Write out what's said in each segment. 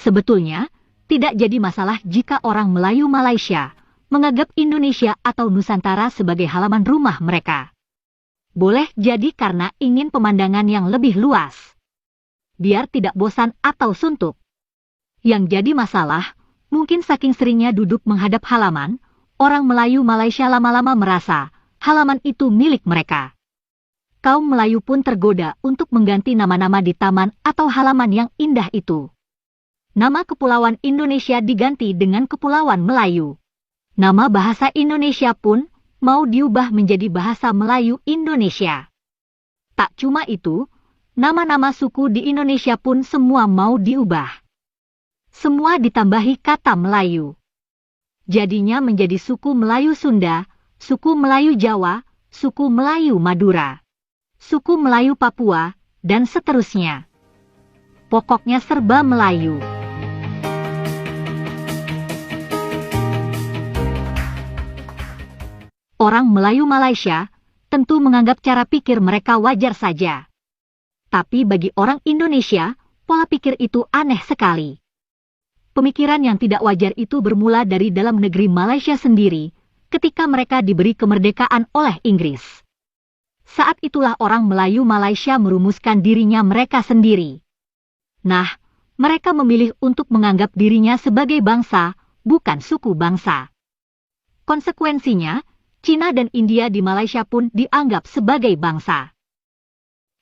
Sebetulnya, tidak jadi masalah jika orang Melayu Malaysia menganggap Indonesia atau Nusantara sebagai halaman rumah mereka. Boleh jadi karena ingin pemandangan yang lebih luas, biar tidak bosan atau suntuk. Yang jadi masalah, mungkin saking seringnya duduk menghadap halaman, orang Melayu Malaysia lama-lama merasa halaman itu milik mereka. Kaum Melayu pun tergoda untuk mengganti nama-nama di taman atau halaman yang indah itu. Nama Kepulauan Indonesia diganti dengan Kepulauan Melayu. Nama bahasa Indonesia pun mau diubah menjadi bahasa Melayu Indonesia. Tak cuma itu, nama-nama suku di Indonesia pun semua mau diubah. Semua ditambahi kata Melayu. Jadinya menjadi suku Melayu Sunda, suku Melayu Jawa, suku Melayu Madura, suku Melayu Papua, dan seterusnya. Pokoknya serba Melayu. Orang Melayu Malaysia tentu menganggap cara pikir mereka wajar saja. Tapi bagi orang Indonesia, pola pikir itu aneh sekali. Pemikiran yang tidak wajar itu bermula dari dalam negeri Malaysia sendiri, ketika mereka diberi kemerdekaan oleh Inggris. Saat itulah orang Melayu Malaysia merumuskan dirinya mereka sendiri. Nah, mereka memilih untuk menganggap dirinya sebagai bangsa, bukan suku bangsa. Konsekuensinya, Cina dan India di Malaysia pun dianggap sebagai bangsa.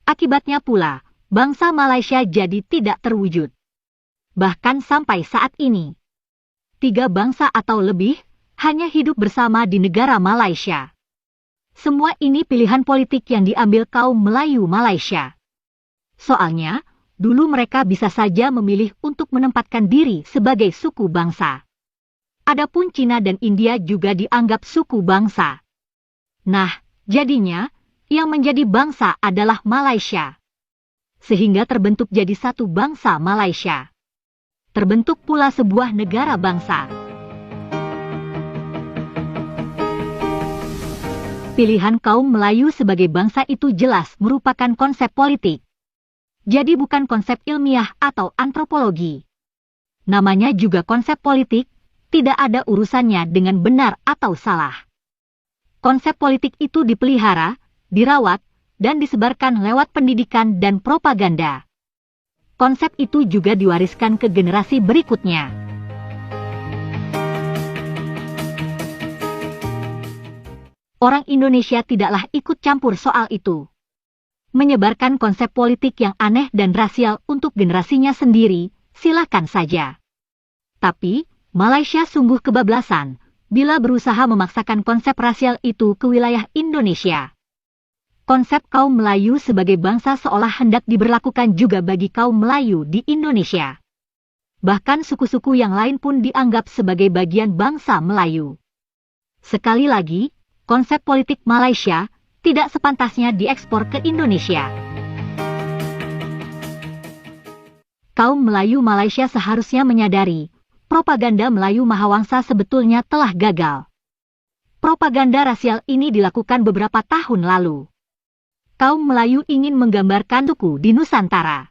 Akibatnya pula, bangsa Malaysia jadi tidak terwujud. Bahkan sampai saat ini, 3 bangsa atau lebih hanya hidup bersama di negara Malaysia. Semua ini pilihan politik yang diambil kaum Melayu Malaysia. Soalnya, dulu mereka bisa saja memilih untuk menempatkan diri sebagai suku bangsa. Adapun Cina dan India juga dianggap suku bangsa. Nah, jadinya, yang menjadi bangsa adalah Malaysia. Sehingga terbentuk jadi satu bangsa Malaysia. Terbentuk pula sebuah negara bangsa. Pilihan kaum Melayu sebagai bangsa itu jelas merupakan konsep politik. Jadi bukan konsep ilmiah atau antropologi. Namanya juga konsep politik, tidak ada urusannya dengan benar atau salah. Konsep politik itu dipelihara, dirawat, dan disebarkan lewat pendidikan dan propaganda. Konsep itu juga diwariskan ke generasi berikutnya. Orang Indonesia tidaklah ikut campur soal itu. Menyebarkan konsep politik yang aneh dan rasial untuk generasinya sendiri, silakan saja. Tapi, Malaysia sungguh kebablasan bila berusaha memaksakan konsep rasial itu ke wilayah Indonesia. Konsep kaum Melayu sebagai bangsa seolah hendak diberlakukan juga bagi kaum Melayu di Indonesia. Bahkan suku-suku yang lain pun dianggap sebagai bagian bangsa Melayu. Sekali lagi, konsep politik Malaysia tidak sepantasnya diekspor ke Indonesia. Kaum Melayu Malaysia seharusnya menyadari propaganda Melayu Mahawangsa sebetulnya telah gagal. Propaganda rasial ini dilakukan beberapa tahun lalu. Kaum Melayu ingin menggambarkan suku di Nusantara.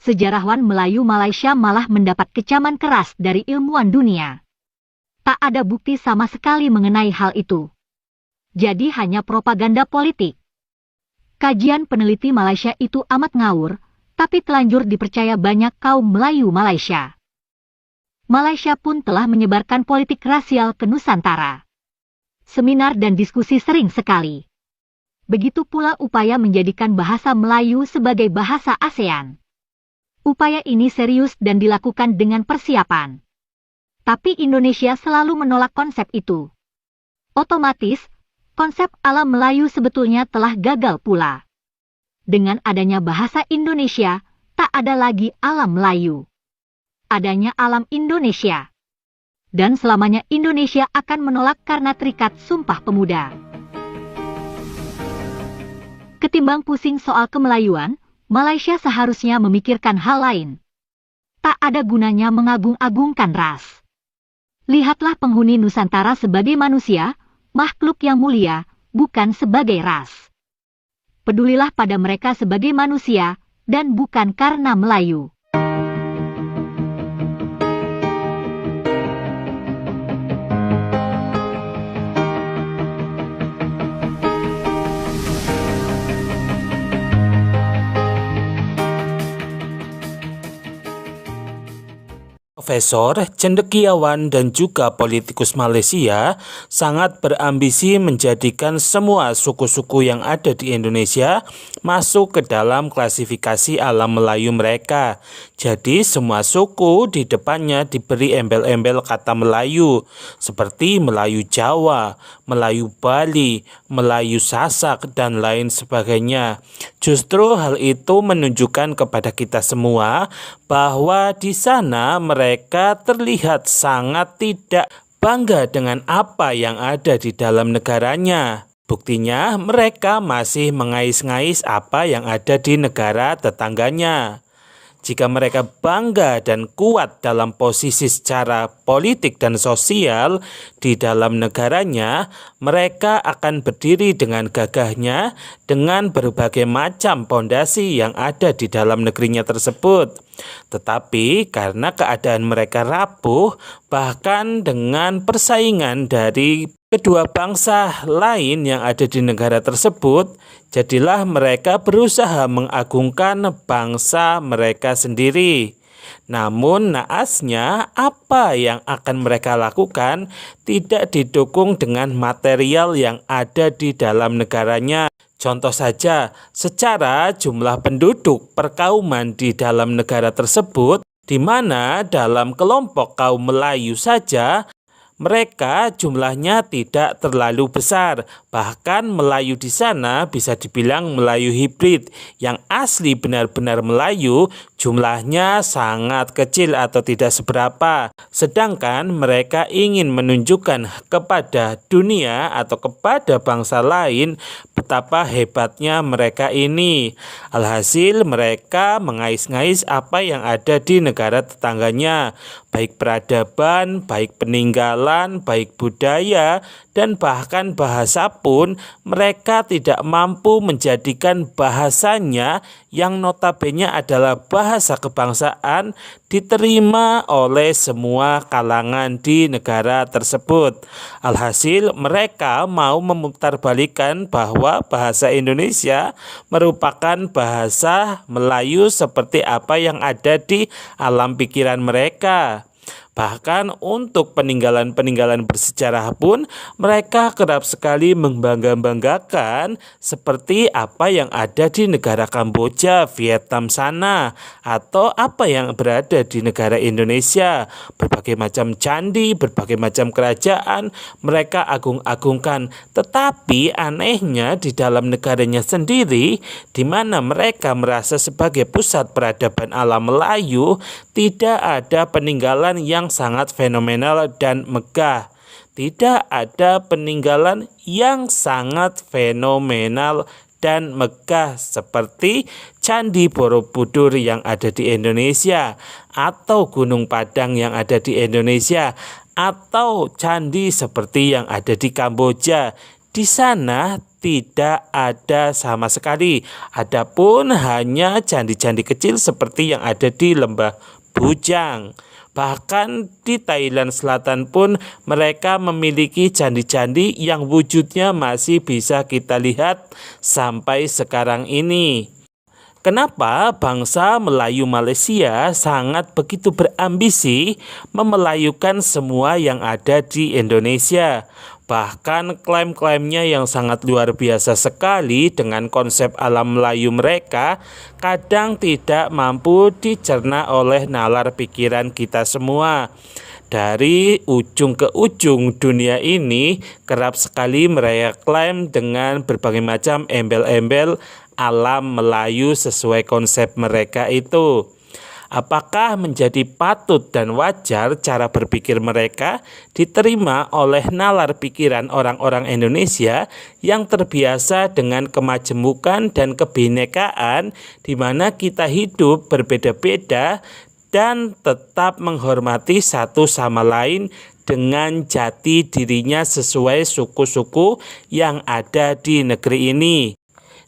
Sejarawan Melayu Malaysia malah mendapat kecaman keras dari ilmuwan dunia. Tak ada bukti sama sekali mengenai hal itu. Jadi hanya propaganda politik. Kajian peneliti Malaysia itu amat ngawur, tapi telanjur dipercaya banyak kaum Melayu Malaysia. Malaysia pun telah menyebarkan politik rasial ke Nusantara. Seminar dan diskusi sering sekali. Begitu pula upaya menjadikan bahasa Melayu sebagai bahasa ASEAN. Upaya ini serius dan dilakukan dengan persiapan. Tapi Indonesia selalu menolak konsep itu. Otomatis, konsep alam Melayu sebetulnya telah gagal pula. Dengan adanya bahasa Indonesia, tak ada lagi alam Melayu. Adanya alam Indonesia. Dan selamanya Indonesia akan menolak karena terikat Sumpah Pemuda. Ketimbang pusing soal kemelayuan, Malaysia seharusnya memikirkan hal lain. Tak ada gunanya mengagung-agungkan ras. Lihatlah penghuni Nusantara sebagai manusia, makhluk yang mulia, bukan sebagai ras. Pedulilah pada mereka sebagai manusia, dan bukan karena Melayu. profesor, cendekiawan, dan juga politikus Malaysia sangat berambisi menjadikan semua suku-suku yang ada di Indonesia masuk ke dalam klasifikasi alam Melayu mereka. Jadi semua suku di depannya diberi embel-embel kata Melayu seperti Melayu Jawa, Melayu Bali, Melayu Sasak, dan lain sebagainya. Justru hal itu menunjukkan kepada kita semua bahwa di sana mereka terlihat sangat tidak bangga dengan apa yang ada di dalam negaranya. Buktinya mereka masih mengais-ngais apa yang ada di negara tetangganya. Jika mereka bangga dan kuat dalam posisi secara politik dan sosial di dalam negaranya, mereka akan berdiri dengan gagahnya dengan berbagai macam pondasi yang ada di dalam negerinya tersebut. Tetapi karena keadaan mereka rapuh, bahkan dengan persaingan dari kedua bangsa lain yang ada di negara tersebut, jadilah mereka berusaha mengagungkan bangsa mereka sendiri. Namun naasnya apa yang akan mereka lakukan tidak didukung dengan material yang ada di dalam negaranya. Contoh saja, secara jumlah penduduk perkauman di dalam negara tersebut, di mana dalam kelompok kaum Melayu saja, mereka jumlahnya tidak terlalu besar. Bahkan Melayu di sana bisa dibilang Melayu hibrid. Yang asli benar-benar Melayu jumlahnya sangat kecil atau tidak seberapa. Sedangkan mereka ingin menunjukkan kepada dunia atau kepada bangsa lain betapa hebatnya mereka ini. Alhasil mereka mengais-ngais apa yang ada di negara tetangganya. Baik peradaban, baik peninggalan, baik budaya, dan bahkan bahasa pun mereka tidak mampu menjadikan bahasanya yang notabene adalah bahasa kebangsaan diterima oleh semua kalangan di negara tersebut. Alhasil mereka mau memutarbalikkan bahwa bahasa Indonesia merupakan bahasa Melayu seperti apa yang ada di alam pikiran mereka. Bahkan untuk peninggalan-peninggalan bersejarah pun mereka kerap sekali membangga-banggakan seperti apa yang ada di negara Kamboja, Vietnam sana, atau apa yang berada di negara Indonesia. Berbagai macam candi, berbagai macam kerajaan mereka agung-agungkan. Tetapi anehnya di dalam negaranya sendiri, di mana mereka merasa sebagai pusat peradaban alam Melayu, tidak ada peninggalan yang sangat fenomenal dan megah. Tidak ada peninggalan yang sangat fenomenal dan megah seperti Candi Borobudur yang ada di Indonesia, atau Gunung Padang yang ada di Indonesia, atau candi seperti yang ada di Kamboja. Di sana tidak ada sama sekali. Adapun hanya candi-candi kecil seperti yang ada di Lembah Bujang. Bahkan di Thailand Selatan pun mereka memiliki candi-candi yang wujudnya masih bisa kita lihat sampai sekarang ini. Kenapa bangsa Melayu Malaysia sangat begitu berambisi memelayukan semua yang ada di Indonesia? Bahkan klaim-klaimnya yang sangat luar biasa sekali dengan konsep alam Melayu mereka kadang tidak mampu dicerna oleh nalar pikiran kita semua. Dari ujung ke ujung dunia ini kerap sekali mereka klaim dengan berbagai macam embel-embel alam Melayu sesuai konsep mereka itu. Apakah menjadi patut dan wajar cara berpikir mereka diterima oleh nalar pikiran orang-orang Indonesia yang terbiasa dengan kemajemukan dan kebinekaan, di mana kita hidup berbeda-beda dan tetap menghormati satu sama lain dengan jati dirinya sesuai suku-suku yang ada di negeri ini?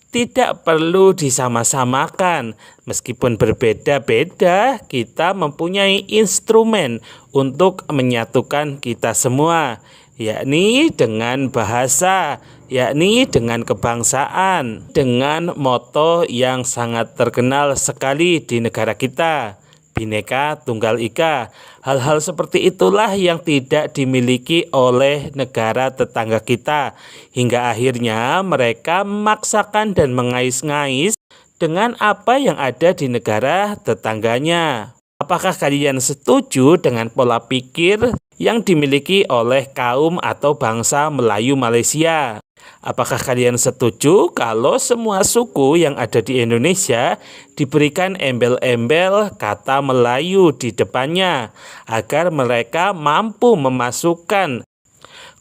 Tidak perlu disama-samakan, meskipun berbeda-beda, kita mempunyai instrumen untuk menyatukan kita semua, yakni dengan bahasa, yakni dengan kebangsaan, dengan moto yang sangat terkenal sekali di negara kita. Bhinneka Tunggal Ika. Hal-hal seperti itulah yang tidak dimiliki oleh negara tetangga kita. Hingga akhirnya mereka memaksakan dan mengais-ngais dengan apa yang ada di negara tetangganya. Apakah kalian setuju dengan pola pikir yang dimiliki oleh kaum atau bangsa Melayu Malaysia? Apakah kalian setuju kalau semua suku yang ada di Indonesia diberikan embel-embel kata Melayu di depannya agar mereka mampu memasukkan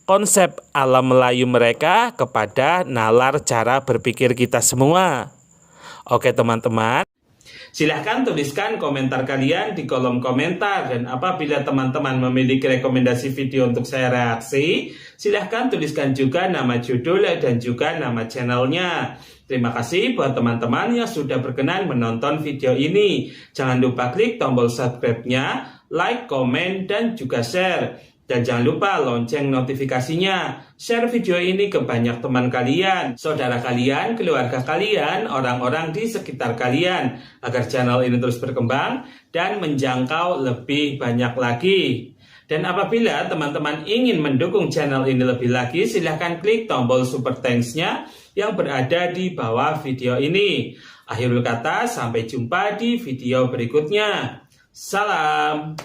konsep ala Melayu mereka kepada nalar cara berpikir kita semua? Oke teman-teman, silahkan tuliskan komentar kalian di kolom komentar, dan apabila teman-teman memiliki rekomendasi video untuk saya reaksi, silahkan tuliskan juga nama judul dan juga nama channelnya. Terima kasih buat teman-teman yang sudah berkenan menonton video ini. Jangan lupa klik tombol subscribe-nya, like, komen, dan juga share. Dan jangan lupa lonceng notifikasinya. Share video ini ke banyak teman kalian, saudara kalian, keluarga kalian, orang-orang di sekitar kalian, agar channel ini terus berkembang dan menjangkau lebih banyak lagi. Dan apabila teman-teman ingin mendukung channel ini lebih lagi, silahkan klik tombol super thanks-nya yang berada di bawah video ini. Akhirul kata, sampai jumpa di video berikutnya. Salam.